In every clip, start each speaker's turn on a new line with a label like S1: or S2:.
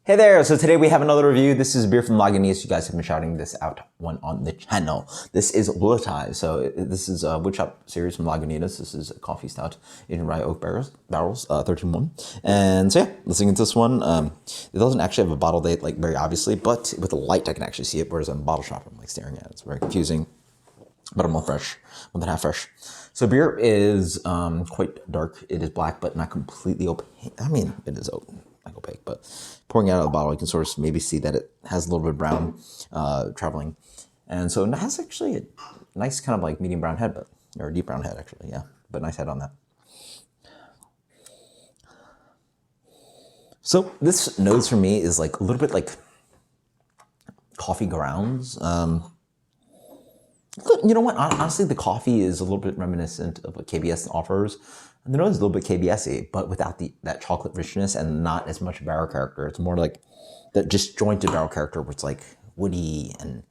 S1: Hey there, so today we have another review. This is beer from Lagunitas. You guys have been shouting this out on the channel. This is Willettized. So this is a woodshop series from Lagunitas. This is a coffee stout in rye oak barrels, 13.1. And so yeah, let's get into this one. It doesn't actually have a bottle date, like very obviously, but with a light I can actually see it, whereas on bottle shop I'm like staring at it. It's very confusing, but I'm month and a half fresh. So beer is quite dark. It is black, but not completely opaque. I mean, it is opaque, but pouring it out of the bottle, you can sort of maybe see that it has a little bit of brown traveling. And so it has actually a nice kind of like medium brown head, or a deep brown head actually, yeah, but nice head on that. So this nose for me is like a little bit like coffee grounds. You know what, honestly the coffee is a little bit reminiscent of what KBS offers. And the nose is a little bit KBS-y, but without that chocolate richness and not as much barrel character. It's more like that disjointed barrel character where it's like woody and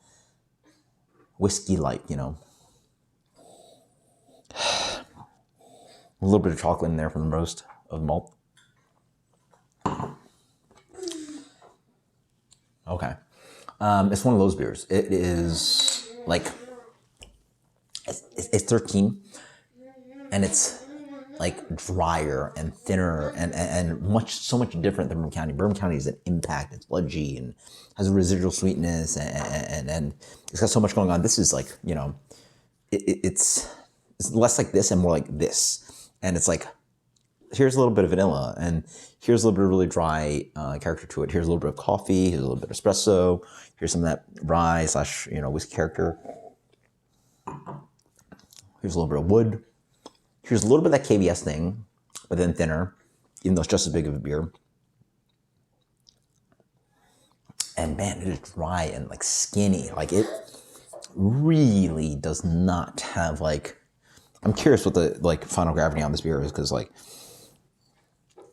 S1: whiskey-like, you know. A little bit of chocolate in there from the roast of malt. Okay. It's one of those beers. It is like, it's 13 and it's like drier and thinner and so much different than Bourbon County. Bourbon County is an impact, it's sludgy and has a residual sweetness and it's got so much going on. This is like, you know, it's less like this and more like this. And it's like, here's a little bit of vanilla and here's a little bit of really dry character to it. Here's a little bit of coffee, here's a little bit of espresso, here's some of that rye / whiskey character. Here's a little bit of wood. Here's a little bit of that KBS thing, but then thinner, even though it's just as big of a beer. And man, it is dry and like skinny. Like it really does not have like, I'm curious what the like final gravity on this beer is, because like,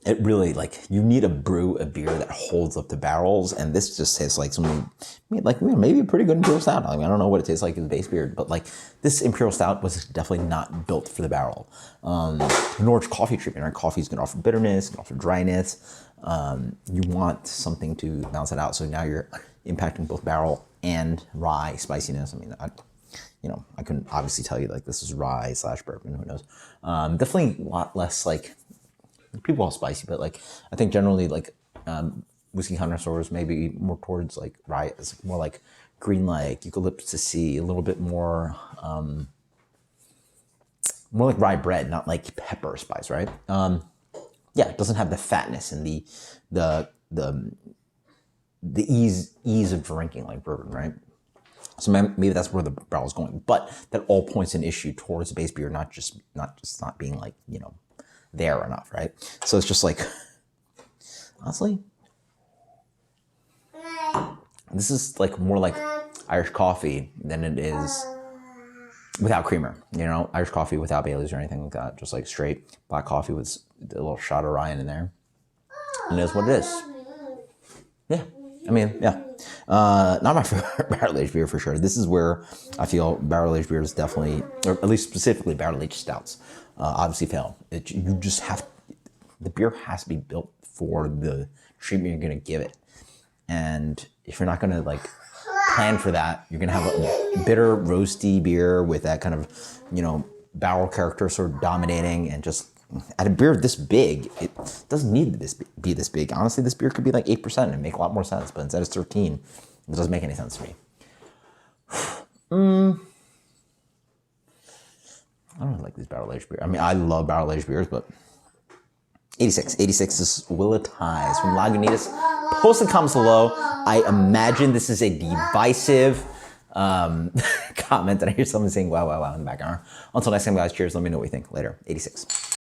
S1: it really like, you need to brew a beer that holds up to barrels, and this just tastes like something, like maybe a pretty good Imperial Stout. I mean, I don't know what it tastes like in the base beer, but like this Imperial Stout was definitely not built for the barrel. Nor its coffee treatment, right? Coffee is going to offer bitterness, can offer dryness. You want something to balance it out, so now you're impacting both barrel and rye spiciness. I mean, I couldn't obviously tell you like this is rye / bourbon, who knows. Definitely a lot less like, people are spicy, but like I think generally like whiskey connoisseurs maybe more towards like rye. It's more like green like eucalyptus-y, a little bit more more like rye bread, not like pepper spice, right? Yeah, it doesn't have the fatness and the ease of drinking like bourbon, right? So maybe that's where the barrel is going, but that all points an issue towards the base beer, not just not being like, you know, there enough, right? So it's just like, honestly, this is like more like Irish coffee than it is without creamer, you know, Irish coffee without Baileys or anything like that, just like straight black coffee with a little shot of rye in there, and that's what it is. Yeah, I mean, yeah, not my favorite barrel-aged beer for sure. This is where I feel barrel-aged beer is definitely, or at least specifically barrel-aged stouts, obviously fail. You just have, the beer has to be built for the treatment you're gonna give it. And if you're not gonna like plan for that, you're gonna have a bitter, roasty beer with that kind of, you know, barrel character sort of dominating, and just at a beer this big, it doesn't need to be this big. Honestly, this beer could be like 8% and make a lot more sense, but instead it's 13. It doesn't make any sense to me. I don't really like these barrel-aged beers. I mean, I love barrel-aged beers, but 86 is Willettized from Lagunitas. Post in comments below. I imagine this is a divisive comment that I hear someone saying, wow, in the background. Until next time, guys, cheers. Let me know what you think. Later. 86.